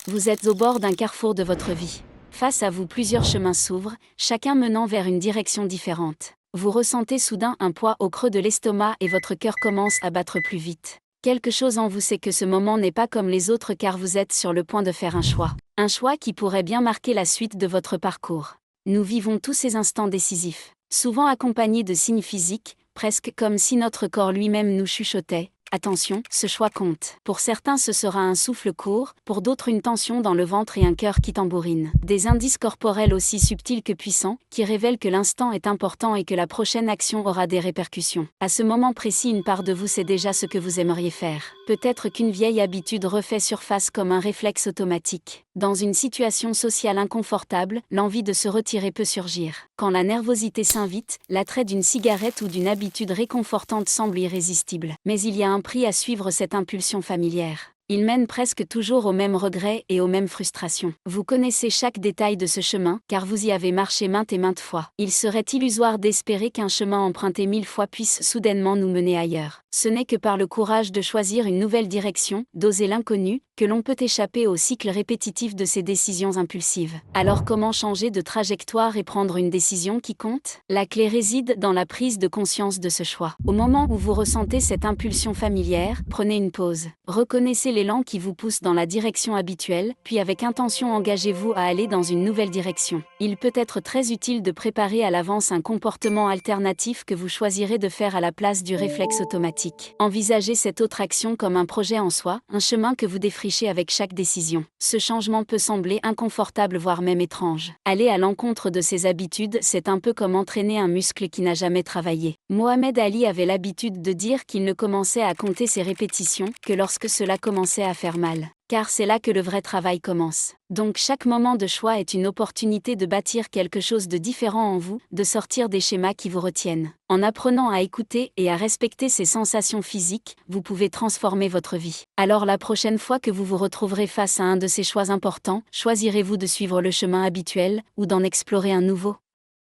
Vous êtes au bord d'un carrefour de votre vie. Face à vous, plusieurs chemins s'ouvrent, chacun menant vers une direction différente. Vous ressentez soudain un poids au creux de l'estomac et votre cœur commence à battre plus vite. Quelque chose en vous sait que ce moment n'est pas comme les autres car vous êtes sur le point de faire un choix. Un choix qui pourrait bien marquer la suite de votre parcours. Nous vivons tous ces instants décisifs, souvent accompagnés de signes physiques, presque comme si notre corps lui-même nous chuchotait. Attention, ce choix compte. Pour certains ce sera un souffle court, pour d'autres une tension dans le ventre et un cœur qui tambourine. Des indices corporels aussi subtils que puissants, qui révèlent que l'instant est important et que la prochaine action aura des répercussions. À ce moment précis, une part de vous sait déjà ce que vous aimeriez faire. Peut-être qu'une vieille habitude refait surface comme un réflexe automatique. Dans une situation sociale inconfortable, l'envie de se retirer peut surgir. Quand la nervosité s'invite, l'attrait d'une cigarette ou d'une habitude réconfortante semble irrésistible. Mais il y a un prix à suivre cette impulsion familière. Il mène presque toujours aux mêmes regrets et aux mêmes frustrations. Vous connaissez chaque détail de ce chemin, car vous y avez marché maintes et maintes fois. Il serait illusoire d'espérer qu'un chemin emprunté 1000 fois puisse soudainement nous mener ailleurs. Ce n'est que par le courage de choisir une nouvelle direction, d'oser l'inconnu, que l'on peut échapper au cycle répétitif de ces décisions impulsives. Alors comment changer de trajectoire et prendre une décision qui compte? La clé réside dans la prise de conscience de ce choix. Au moment où vous ressentez cette impulsion familière, prenez une pause. Reconnaissez l'élan qui vous pousse dans la direction habituelle, puis avec intention engagez-vous à aller dans une nouvelle direction. Il peut être très utile de préparer à l'avance un comportement alternatif que vous choisirez de faire à la place du réflexe automatique. Envisagez cette autre action comme un projet en soi, un chemin que vous défrichez avec chaque décision. Ce changement peut sembler inconfortable voire même étrange. Aller à l'encontre de ses habitudes, c'est un peu comme entraîner un muscle qui n'a jamais travaillé. Mohamed Ali avait l'habitude de dire qu'il ne commençait à compter ses répétitions que lorsque cela commençait à faire mal. Car c'est là que le vrai travail commence. Donc chaque moment de choix est une opportunité de bâtir quelque chose de différent en vous, de sortir des schémas qui vous retiennent. En apprenant à écouter et à respecter ces sensations physiques, vous pouvez transformer votre vie. Alors la prochaine fois que vous vous retrouverez face à un de ces choix importants, choisirez-vous de suivre le chemin habituel ou d'en explorer un nouveau?